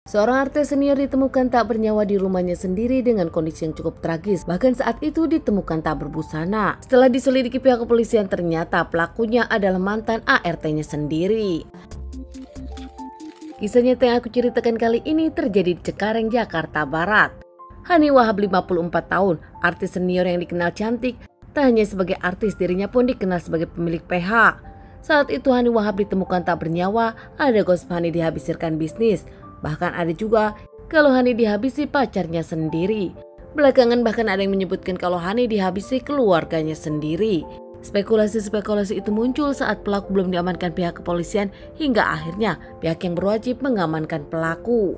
Seorang artis senior ditemukan tak bernyawa di rumahnya sendiri dengan kondisi yang cukup tragis. Bahkan saat itu ditemukan tak berbusana. Setelah diselidiki pihak kepolisian, ternyata pelakunya adalah mantan ART-nya sendiri. Kisah nyata yang aku ceritakan kali ini terjadi di Cengkareng, Jakarta Barat. Hani Wahab, 54 tahun, artis senior yang dikenal cantik. Tak hanya sebagai artis, dirinya pun dikenal sebagai pemilik PH. Saat itu Hani Wahab ditemukan tak bernyawa. Ada gosip Hani dihabiskan bisnis. Bahkan ada juga kalau Hani dihabisi pacarnya sendiri. Belakangan bahkan ada yang menyebutkan kalau Hani dihabisi keluarganya sendiri. Spekulasi-spekulasi itu muncul saat pelaku belum diamankan pihak kepolisian hingga akhirnya pihak yang berwajib mengamankan pelaku.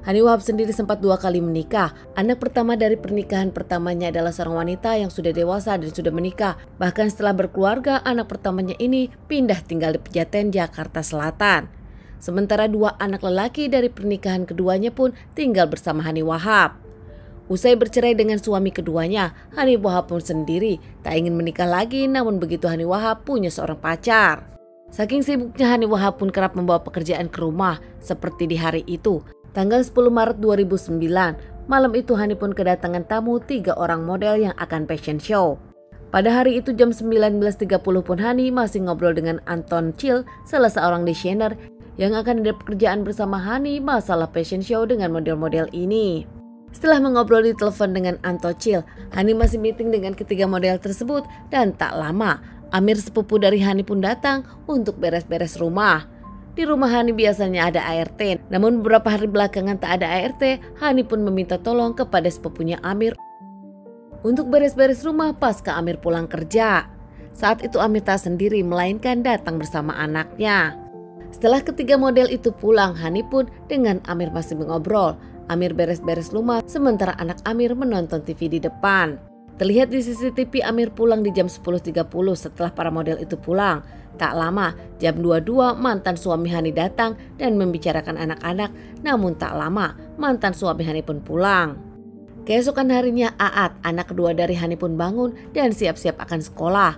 Hani Wahab sendiri sempat 2 kali menikah. Anak pertama dari pernikahan pertamanya adalah seorang wanita yang sudah dewasa dan sudah menikah. Bahkan setelah berkeluarga, anak pertamanya ini pindah tinggal di Pejaten, Jakarta Selatan. Sementara 2 anak lelaki dari pernikahan keduanya pun tinggal bersama Hani Wahab. Usai bercerai dengan suami keduanya, Hani Wahab pun sendiri tak ingin menikah lagi, namun begitu Hani Wahab punya seorang pacar. Saking sibuknya, Hani Wahab pun kerap membawa pekerjaan ke rumah, seperti di hari itu, tanggal 10 Maret 2009. Malam itu Hani pun kedatangan tamu 3 orang model yang akan fashion show. Pada hari itu jam 19.30 pun Hani masih ngobrol dengan Anton Chill, salah seorang desainer yang akan ada pekerjaan bersama Hani masalah fashion show dengan model-model ini. Setelah mengobrol di telepon dengan Anton Chill, Hani masih meeting dengan ketiga model tersebut dan tak lama Amir, sepupu dari Hani, pun datang untuk beres-beres rumah. Di rumah Hani biasanya ada ART, namun beberapa hari belakangan tak ada ART. Hani pun meminta tolong kepada sepupunya Amir untuk beres-beres rumah pasca Amir pulang kerja. Saat itu Amir tak sendiri, melainkan datang bersama anaknya. Setelah ketiga model itu pulang, Hani pun dengan Amir masih mengobrol. Amir beres-beres rumah, sementara anak Amir menonton TV di depan. Terlihat di CCTV Amir pulang di jam 10.30 setelah para model itu pulang. Tak lama, jam 22 mantan suami Hani datang dan membicarakan anak-anak. Namun tak lama, mantan suami Hani pun pulang. Keesokan harinya Aat, anak kedua dari Hani, pun bangun dan siap-siap akan sekolah.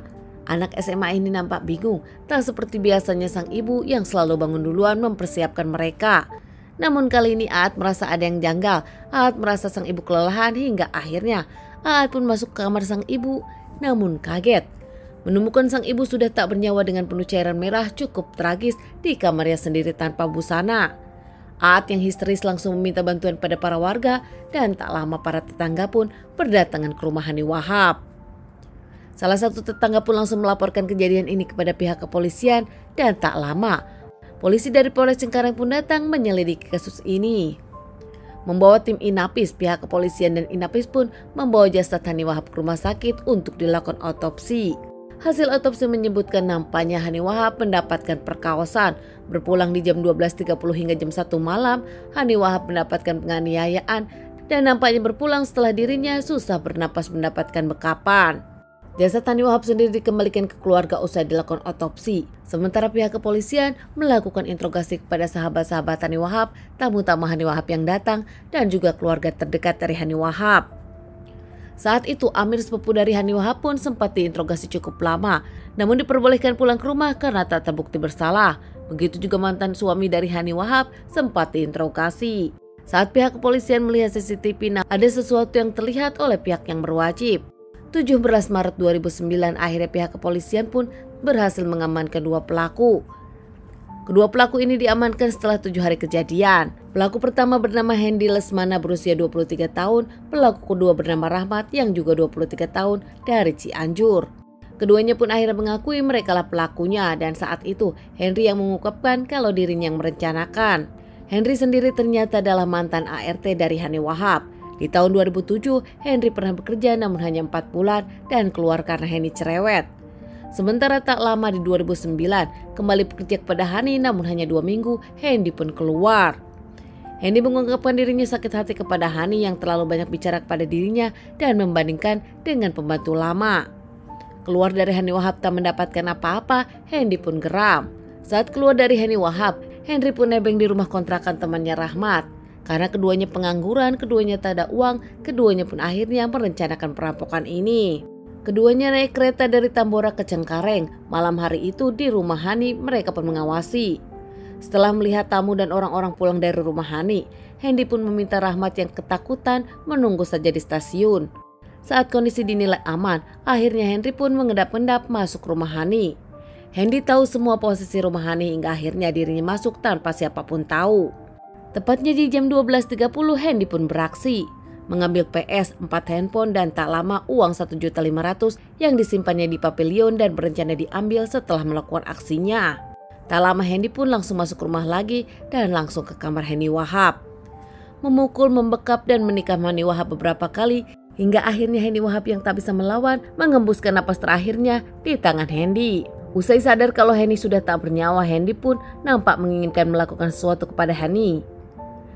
Anak SMA ini nampak bingung, tak seperti biasanya sang ibu yang selalu bangun duluan mempersiapkan mereka. Namun kali ini Aat merasa ada yang janggal. Aat merasa sang ibu kelelahan hingga akhirnya Aat pun masuk ke kamar sang ibu. Namun kaget menemukan sang ibu sudah tak bernyawa dengan penuh cairan merah cukup tragis di kamarnya sendiri tanpa busana. Aat yang histeris langsung meminta bantuan pada para warga dan tak lama para tetangga pun berdatangan ke rumah Hani Wahab. Salah satu tetangga pun langsung melaporkan kejadian ini kepada pihak kepolisian dan tak lama polisi dari Polres Cengkareng pun datang menyelidiki kasus ini. Membawa tim Inapis, pihak kepolisian dan Inapis pun membawa jasad Hani Wahab ke rumah sakit untuk dilakukan otopsi. Hasil otopsi menyebutkan nampaknya Hani Wahab mendapatkan perkosaan. Berpulang di jam 12.30 hingga jam 1 malam, Hani Wahab mendapatkan penganiayaan dan nampaknya berpulang setelah dirinya susah bernapas mendapatkan bekapan. Jasad Hani Wahab sendiri dikembalikan ke keluarga usai dilakukan otopsi. Sementara pihak kepolisian melakukan interogasi kepada sahabat-sahabat Hani Wahab, tamu-tamu Hani Wahab yang datang, dan juga keluarga terdekat dari Hani Wahab. Saat itu Amir, sepupu dari Hani Wahab, pun sempat diinterogasi cukup lama, namun diperbolehkan pulang ke rumah karena tak terbukti bersalah. Begitu juga mantan suami dari Hani Wahab sempat diinterogasi. Saat pihak kepolisian melihat CCTV, ada sesuatu yang terlihat oleh pihak yang berwajib. 17 Maret 2009 akhirnya pihak kepolisian pun berhasil mengamankan 2 pelaku. Kedua pelaku ini diamankan setelah 7 hari kejadian. Pelaku pertama bernama Hendy Lesmana berusia 23 tahun, pelaku kedua bernama Rahmat yang juga 23 tahun dari Cianjur. Keduanya pun akhirnya mengakui merekalah pelakunya dan saat itu Henry yang mengungkapkan kalau dirinya yang merencanakan. Henry sendiri ternyata adalah mantan ART dari Hani Wahab. Di tahun 2007, Henry pernah bekerja namun hanya 4 bulan dan keluar karena Henry cerewet. Sementara tak lama di 2009, kembali bekerja kepada Hani namun hanya 2 minggu, Henry pun keluar. Henry mengungkapkan dirinya sakit hati kepada Hani yang terlalu banyak bicara kepada dirinya dan membandingkan dengan pembantu lama. Keluar dari Hani Wahab tak mendapatkan apa-apa, Henry pun geram. Saat keluar dari Hani Wahab, Henry pun nebeng di rumah kontrakan temannya Rahmat. Karena keduanya pengangguran, keduanya tak ada uang, keduanya pun akhirnya merencanakan perampokan ini. Keduanya naik kereta dari Tambora ke Cengkareng. Malam hari itu di rumah Hani mereka pun mengawasi. Setelah melihat tamu dan orang-orang pulang dari rumah Hani, Hendy pun meminta Rahmat yang ketakutan menunggu saja di stasiun. Saat kondisi dinilai aman, akhirnya Henry pun mengendap-endap masuk rumah Hani. Hendy tahu semua posisi rumah Hani hingga akhirnya dirinya masuk tanpa siapapun tahu. Tepatnya di jam 12.30 Hendy pun beraksi. Mengambil PS, 4 handphone dan tak lama uang 1.500.000 yang disimpannya di pavilion dan berencana diambil setelah melakukan aksinya. Tak lama Hendy pun langsung masuk rumah lagi dan langsung ke kamar Hani Wahab. Memukul, membekap dan menikam Hani Wahab beberapa kali hingga akhirnya Hani Wahab yang tak bisa melawan mengembuskan napas terakhirnya di tangan Hendy. Usai sadar kalau Hani sudah tak bernyawa, Hendy pun nampak menginginkan melakukan sesuatu kepada Hani.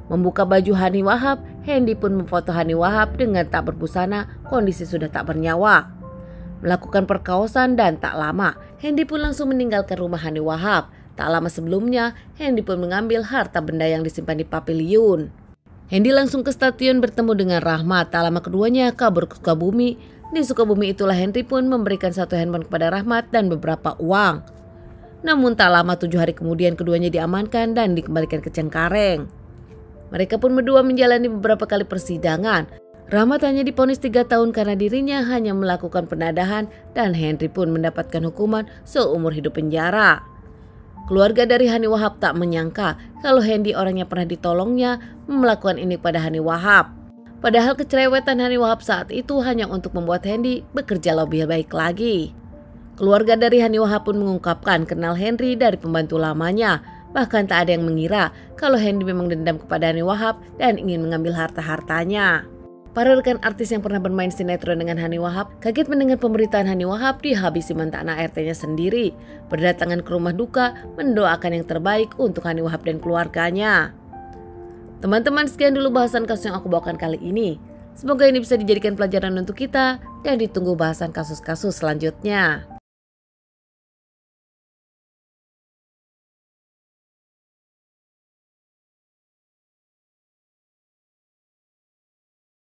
Membuka baju Hani Wahab, Hendy pun memfoto Hani Wahab dengan tak berbusana, kondisi sudah tak bernyawa. Melakukan perkosaan dan tak lama, Hendy pun langsung meninggalkan rumah Hani Wahab. Tak lama sebelumnya, Hendy pun mengambil harta benda yang disimpan di pavilion. Hendy langsung ke stasiun bertemu dengan Rahmat. Tak lama keduanya kabur ke Sukabumi. Di Sukabumi itulah Hendy pun memberikan 1 handphone kepada Rahmat dan beberapa uang. Namun tak lama 7 hari kemudian keduanya diamankan dan dikembalikan ke Cengkareng. Mereka pun berdua menjalani beberapa kali persidangan. Rahmat hanya divonis 3 tahun karena dirinya hanya melakukan penadahan dan Henry pun mendapatkan hukuman seumur hidup penjara. Keluarga dari Hani Wahab tak menyangka kalau Hendy orang yang pernah ditolongnya melakukan ini pada Hani Wahab. Padahal kecerewetan Hani Wahab saat itu hanya untuk membuat Hendy bekerja lebih baik lagi. Keluarga dari Hani Wahab pun mengungkapkan kenal Henry dari pembantu lamanya. Bahkan tak ada yang mengira kalau Hendy memang dendam kepada Hani Wahab dan ingin mengambil harta-hartanya. Para rekan artis yang pernah bermain sinetron dengan Hani Wahab kaget mendengar pemberitaan Hani Wahab dihabisi mantan ART-nya sendiri. Berdatangan ke rumah duka mendoakan yang terbaik untuk Hani Wahab dan keluarganya. Teman-teman, sekian dulu bahasan kasus yang aku bawakan kali ini. Semoga ini bisa dijadikan pelajaran untuk kita dan ditunggu bahasan kasus-kasus selanjutnya.